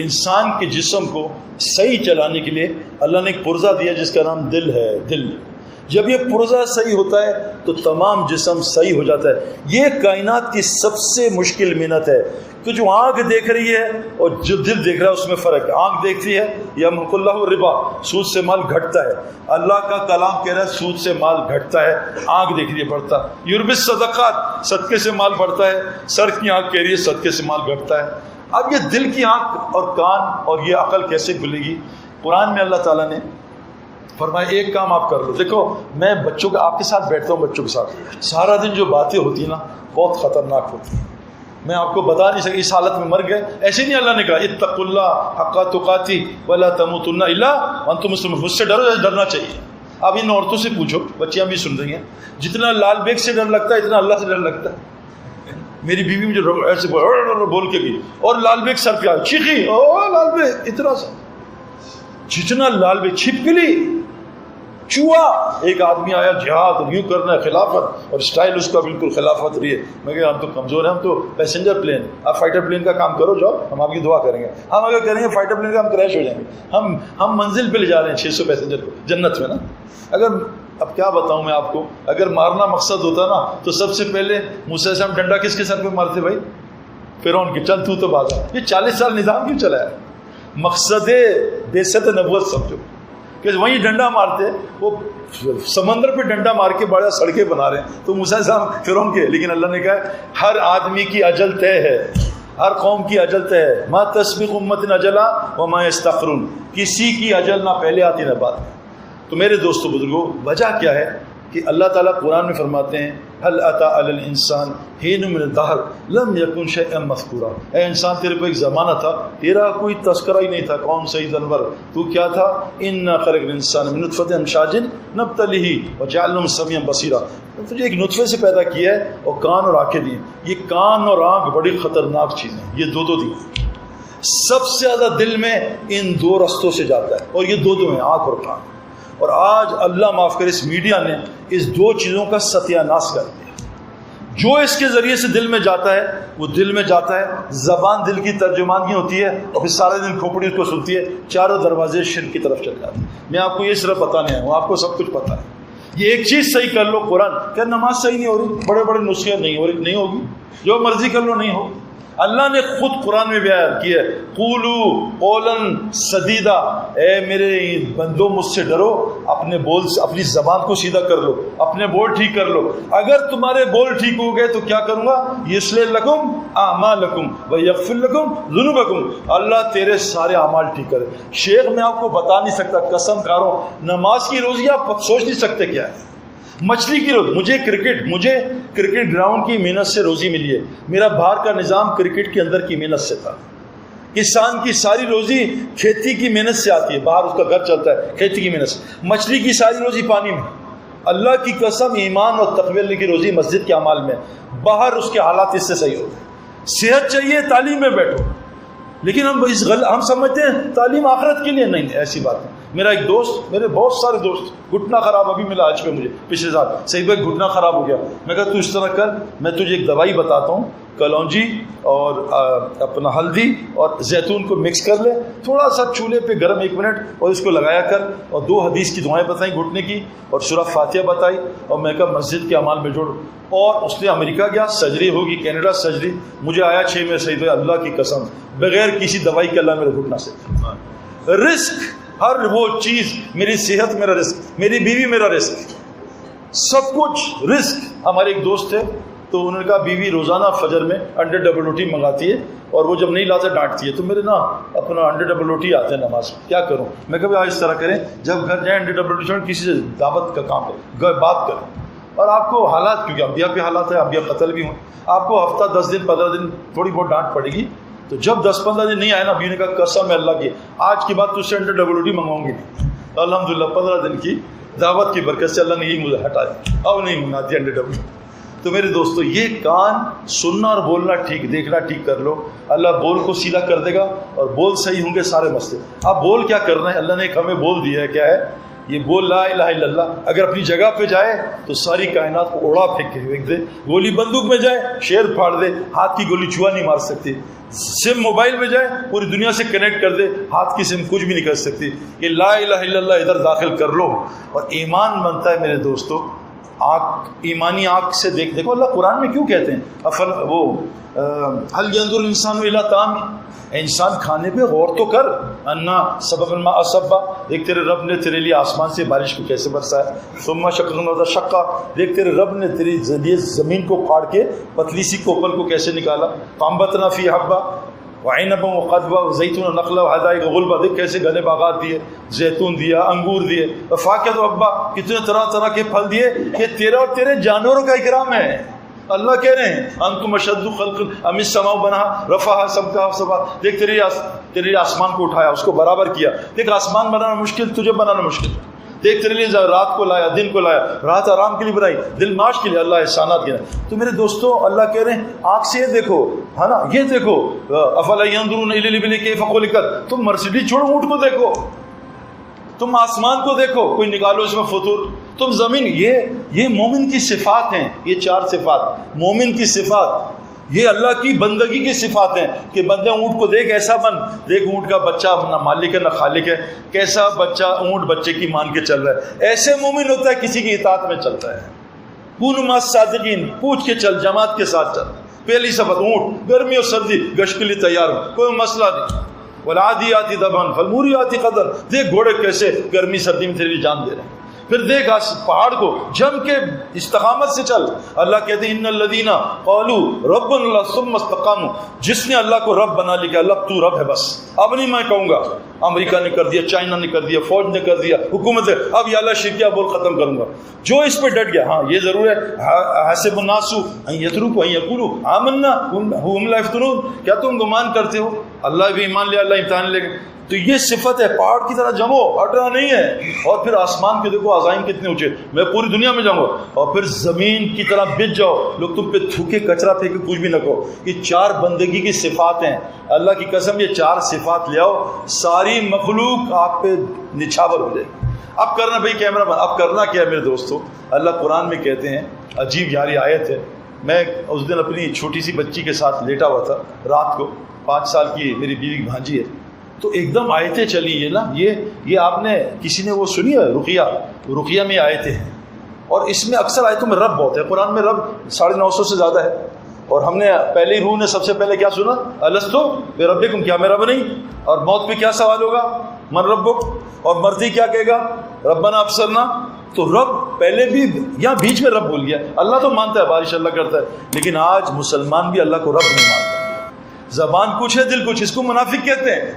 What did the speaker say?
انسان کے جسم کو صحیح چلانے کے لیے اللہ نے ایک پرزہ دیا جس کا نام دل ہے. دل جب یہ پرزہ صحیح ہوتا ہے تو تمام جسم صحیح ہو جاتا ہے. یہ کائنات کی سب سے مشکل محنت ہے کہ جو آنکھ دیکھ رہی ہے اور جو دل دیکھ رہا ہے اس میں فرق ہے. آنکھ دیکھتی ہے یمحق اللہ الربا، سود سے مال گھٹتا ہے. اللہ کا کلام کہہ رہا ہے سود سے مال گھٹتا ہے. آنکھ دیکھ رہی ہے بڑھتا. یربی الصدقات، صدقے سے مال بڑھتا ہے. سر کی آنکھ کہہ رہی ہے صدقے سے مال گھٹتا ہے. اب یہ دل کی آنکھ اور کان اور یہ عقل کیسے کھلے گی؟ قرآن میں اللہ تعالیٰ نے فرمایا ایک کام آپ کر لو. دیکھو میں بچوں کا آپ کے ساتھ بیٹھتا ہوں، بچوں کے ساتھ سارا دن جو باتیں ہوتی ہیں نا بہت خطرناک ہوتی ہیں. میں آپ کو بتا نہیں سکتا اس حالت میں مر گئے. ایسے نہیں اللہ نے کہا اتقوا اللہ حق تقاتی ولا تموتن الا وانتم مسلمون، مجھ سے ڈرو جیسے ڈرنا چاہیے. اب ان عورتوں سے پوچھو، بچیاں بھی سن رہی ہیں، جتنا لال بیگ سے ڈر لگتا ہے اتنا اللہ سے ڈر لگتا ہے. میری بیوی مجھے ایسے بول کے گئی اور لال بیگ سر پہ آئی، چیخی او لال بیگ، اتنا سا جتنا لال بیگ چھپکلی چوہا. ایک آدمی آیا جہاد یوں کرنا ہے خلافت، اور اسٹائل اس کا بالکل خلافت رہی ہے. میں کہ ہم تو کمزور ہیں، ہم تو پیسنجر پلین، آپ فائٹر پلین کا کام کرو جاؤ، ہم آپ کی دعا کریں گے. ہم اگر کریں گے فائٹر پلین کا ہم کریش ہو جائیں گے. ہم منزل پہ لے جا رہے ہیں 600 پیسنجر کو جنت میں نا. اگر اب کیا بتاؤں میں آپ کو، اگر مارنا مقصد ہوتا نا تو سب سے پہلے موسیٰ علیہ السلام ڈنڈا کس کے سر پہ مارتے بھائی؟ فرعون کی. چل تو بازا. یہ 40 سال نظام کیوں چلا ہے؟ مقصد بعثت نبوت سمجھو کہ وہیں ڈنڈا مارتے. وہ سمندر پہ ڈنڈا مار کے بڑا سڑکیں بنا رہے ہیں تو موسیٰ علیہ السلام فرعون کے. لیکن اللہ نے کہا ہر آدمی کی اجل طے ہے، ہر قوم کی اجل طے ہے. ما تسبق امت اجلا وما یستأخرون، کسی کی اجل نہ پہلے آتی نہ بعد. تو میرے دوستو بزرگوں، وجہ کیا ہے کہ اللہ تعالیٰ قرآن میں فرماتے ہیں هل اتى على الانسان حين من الدهر لم يكن شيئا مذكورا. اے انسان تیرے کو ایک زمانہ تھا تیرا کوئی تذکرہ ہی نہیں تھا. کون صحیح جانور تو کیا تھا؟ انا خلقنا الانسان من نطفة امشاج نبتليه وجعلناه سميعا بصيرا. تجھے ایک نطفے سے پیدا کیا ہے اور کان اور آنکھیں دی. یہ کان اور آنکھ بڑی خطرناک چیز ہیں. یہ دو دی سب سے زیادہ دل میں ان دو رستوں سے جاتا ہے، اور یہ دو ہیں آنکھ اور کان. اور آج اللہ معاف کرے اس میڈیا نے اس دو چیزوں کا ستیہ ناش کر دیا. جو اس کے ذریعے سے دل میں جاتا ہے وہ دل میں جاتا ہے. زبان دل کی ترجمانگی ہوتی ہے اور پھر سارے دن کھوپڑی اس کو سنتی ہے. چاروں دروازے شرک کی طرف چل جاتے ہیں. میں آپ کو یہ صرف بتانے آیا ہوں، آپ کو سب کچھ پتہ ہے. یہ ایک چیز صحیح کر لو، قرآن کہ نماز صحیح نہیں ہو رہی، بڑے بڑے نسخے نہیں ہو رہی، نہیں ہوگی. جو مرضی کر لو نہیں ہوگی. اللہ نے خود قرآن میں بیان کیا ہے قولوا قولا سدیدا. اے میرے بندو مجھ سے ڈرو، اپنے بول سے اپنی زبان کو سیدھا کر لو، اپنے بول ٹھیک کر لو. اگر تمہارے بول ٹھیک ہو گئے تو کیا کروں گا؟ یصلح لکم اعمالکم ویغفر لکم ذنوبکم. اللہ تیرے سارے اعمال ٹھیک کرے. شیخ میں آپ کو بتا نہیں سکتا، قسم کھاروں، نماز کی روزی آپ سوچ نہیں سکتے کیا ہے. مچھلی کی روزی، مجھے کرکٹ گراؤنڈ کی محنت سے روزی ملی ہے. میرا باہر کا نظام کرکٹ کے اندر کی محنت سے تھا. کسان کی ساری روزی کھیتی کی محنت سے آتی ہے، باہر اس کا گھر چلتا ہے کھیتی کی محنت سے. مچھلی کی ساری روزی پانی میں. اللہ کی قسم ایمان اور تقوی اللہ کی روزی مسجد کے اعمال میں. باہر اس کے حالات اس سے صحیح ہوتے ہیں. صحت چاہیے تعلیم میں بیٹھو، لیکن ہم سمجھتے ہیں تعلیم آخرت کے لیے. نہیں، ایسی بات نہیں. میرا ایک دوست، میرے بہت سارے دوست، گھٹنا خراب ابھی ملا آج پہ مجھے پچھلے سال، صحیح بھائی گھٹنا خراب ہو گیا. میں کہا تو اس طرح کر، میں تجھے ایک دوائی بتاتا ہوں، کلونجی اور اپنا ہلدی اور زیتون کو مکس کر لے، تھوڑا سا چولہے پہ گرم 1 منٹ، اور اس کو لگایا کر. اور 2 حدیث کی دعائیں بتائیں گھٹنے کی اور سورہ فاتحہ بتائی. اور میں کہا مسجد کے اعمال میں جوڑ. اور اس نے امریکہ گیا، سرجری ہوگی، کینیڈا سرجری. مجھے آیا 6 میں صحیح بھائی اللہ کی قسم بغیر کسی دوائی کے اللہ میرے گھٹنا سے. رزق، ہر وہ چیز، میری صحت میرا رزق، میری بیوی میرا رزق، سب کچھ رزق. ہمارے ایک دوست تھے تو انہوں نے کہا بیوی روزانہ فجر میں انڈے ڈبل روٹی منگاتی ہے اور وہ جب نہیں لاتے ڈانٹتی ہے. تو میرے نا اپنا انڈے ڈبل روٹی آتے ہیں نماز میں، کیا کروں؟ میں کبھی آج اس طرح کریں، جب گھر جائیں انڈے ڈبل روٹی کسی سے دعوت کا کام کریں، بات کریں. اور آپ کو حالات، کیونکہ انبیاء پہ حالات ہے، انبیاء قتل بھی ہوں، آپ کو ہفتہ 10 دن 15 دن تھوڑی بہت ڈانٹ پڑے گی. تو جب 10-15 دن نہیں آئے نا، ابھی نے کہا قسم ہے اللہ کی آج کی بات تجھ سے انڈے ڈبل روٹی منگواؤں گی نہیں. الحمدللہ 15 دن کی دعوت کی برکت سے اللہ نے یہ مجھے ہٹا دیا، اب نہیں منگاتی انڈے ڈبل. تو میرے دوستو، یہ کان سننا اور بولنا ٹھیک، دیکھنا ٹھیک کر لو، اللہ بول کو سیدھا کر دے گا اور بول صحیح ہوں گے سارے مسئلے. اب بول کیا کرنا ہے؟ اللہ نے ایک ہمیں بول دیا ہے، کیا ہے؟ یہ بول لا الہ الا اللہ، اگر اپنی جگہ پہ جائے تو ساری کائنات کو اڑا پھینک کے پھینک دے، گولی بندوق میں جائے شیر پھاڑ دے، ہاتھ کی گولی چوہا نہیں مار سکتی، سم موبائل میں جائے پوری دنیا سے کنیکٹ کر دے، ہاتھ کی سم کچھ بھی نہیں کر سکتی۔ یہ لا الہ الا اللہ ادھر داخل کر لو اور ایمان بنتا ہے میرے دوستو۔ ایمانی آنکھ سے دیکھو اللہ قرآن میں کیوں کہتے ہیں حل ينظر الانسان الى طعامه، انسان کھانے پہ غور تو کر، انا سبب الماء صبا، دیکھ تیرے رب نے تیرے لیے آسمان سے بارش کو کیسے برسایا، ثم شققنا الارض شقا، دیکھ تیرے رب نے تیری ذریعے زمین کو پھاڑ کے پتلی سی کوپل کو کیسے نکالا، فانبتنا فیہ حبا وعنبا وقضبا وزیتون ونخلا وحدائق غلبا، دیکھ کیسے گھنے باغات دیے، زیتون دیا، انگور دیے، وفاکہۃ وابا، کتنے طرح طرح کے پھل دیے، یہ تیرا اور تیرے جانوروں کا اکرام ہے۔ اللہ کہہ رہے ہیں انتم اشد خلق ام السماء بناها رفعها سمكها سبا، دیکھ تیرے آسمان کو اٹھایا، اس کو برابر کیا، دیکھ آسمان بنانا مشکل، تجھے بنانا مشکل، دیکھ تیرے لیے رات کو لایا، دن کو لایا، رات آرام کے لیے بنائی، دل معاش کے لیے، اللہ احسانات کے لیے۔ تو میرے دوستو اللہ کہہ رہے ہیں آنکھ سے یہ دیکھو، ہے نا، یہ دیکھو، افلا ينظرون الى الابل كيف خلقت، تم مرسیڈیز چھوڑو اونٹ کو دیکھو، تم آسمان کو دیکھو، کوئی نکالو اس میں فطور، تم زمین، یہ مومن کی صفات ہیں، یہ چار صفات مومن کی صفات، یہ اللہ کی بندگی کی صفات ہیں کہ بندے اونٹ کو دیکھ ایسا بن، دیکھ اونٹ کا بچہ نہ مالک ہے نہ خالق ہے، کیسا بچہ اونٹ بچے کی مان کے چل رہا ہے، ایسے مومن ہوتا ہے کسی کی اطاعت میں چلتا ہے۔ کونوا مع الصادقین، پوچھ کے چل، جماعت کے ساتھ چل۔ پہلی صفت اونٹ، گرمی اور سردی گشت کے لیے تیار ہو، کوئی مسئلہ نہیں۔ والعادیات ضبحا فالموریات قدحا، دیکھ گھوڑے کیسے گرمی سردی میں تیرے لیے جان دے رہے ہیں۔ پھر دیکھ پہاڑ کو جم کے استقامت سے چل۔ اللہ کہتے ہیں ان الذین قالوا ربنا اللہ ثم استقاموا، جس نے اللہ کو رب بنا لیا کہ اللہ تو رب ہے بس، اب نہیں میں کہوں گا، امریکہ نے کر دیا، چائنا نے کر دیا، فوج نے کر دیا، حکومت ہے، اب یا اللہ شرکیہ بول ختم کروں گا، جو اس پہ ڈٹ گیا۔ ہاں یہ ضرور ہے، حسب الناس ان یترکوا ان یقولوا آمنا وهم لا یفتنون، کیا تم گمان کرتے ہو اللہ بھی ایمان لے، اللہ امتحان لے گا؟ تو یہ صفت ہے، پہاڑ کی طرح جمو، ہٹنا نہیں ہے۔ اور پھر آسمان کے دیکھو عزائم کتنے اونچے، میں پوری دنیا میں جاؤں گا، اور پھر زمین کی طرح بچ جاؤ، لوگ تم پہ تھوکے کچرا پھینکے کچھ بھی نہ کہو۔ یہ چار بندگی کی صفات ہیں، اللہ کی قسم یہ چار صفات لے آؤ، ساری مخلوق آپ پہ نچھاور ہو جائے گی۔ اب کرنا بھائی کیمرہ بند، اب کرنا کیا ہے میرے دوستو؟ اللہ قرآن میں کہتے ہیں، عجیب یاری آیت ہے، میں اس دن اپنی چھوٹی سی بچی کے ساتھ لیٹا ہوا تھا رات کو، 5 سال کی میری بیوی کی بھانجی ہے، تو ایک دم آیتیں چلی، یہ نا یہ آپ نے کسی نے وہ سنی ہے رقیہ میں آیتیں ہیں، اور اس میں اکثر آیتوں میں رب بہت ہے، قرآن میں رب 950 سے زیادہ ہے، اور ہم نے پہلی روح نے سب سے پہلے کیا سنا؟ الستو بربکم، کیا میں رب نہیں؟ اور موت پہ کیا سوال ہوگا؟ من ربک، اور مرضی کیا کہے گا؟ ربنا ابصرنا۔ تو رب پہلے بھی یہاں بیچ میں رب بول گیا، اللہ تو مانتا ہے، بارش اللہ کرتا ہے، لیکن آج مسلمان بھی اللہ کو رب نہیں مانتا، زبان کچھ ہے دل کچھ، اس کو منافق کہتے ہیں۔